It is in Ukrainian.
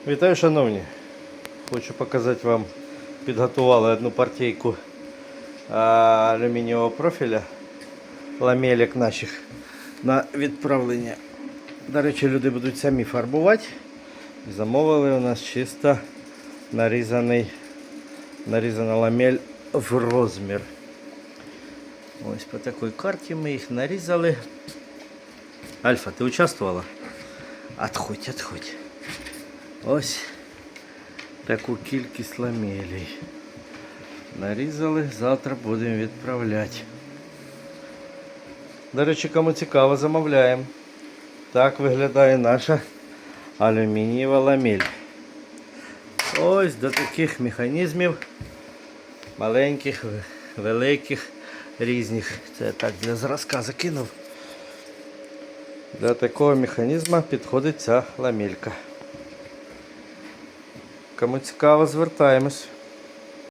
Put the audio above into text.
Вітаю, шановні! Хочу показати вам, підготували одну партійку алюмінієвого профіля, ламелек наших на відправлення. До речі, люди будуть самі фарбувати. Замовили у нас чисто нарізана ламель в розмір. Ось по такій карті ми їх нарізали. Альфа, ти участвувала? Отходь. Ось таку кількість ламелей нарізали, завтра будемо відправляти. До речі, кому цікаво, замовляємо. Так виглядає наша алюмінієва ламель. Ось до таких механізмів, маленьких, великих, різних. Це я так для зразка закинув. Для такого механізму підходить ця ламелька. Кому цікаво, звертаємось.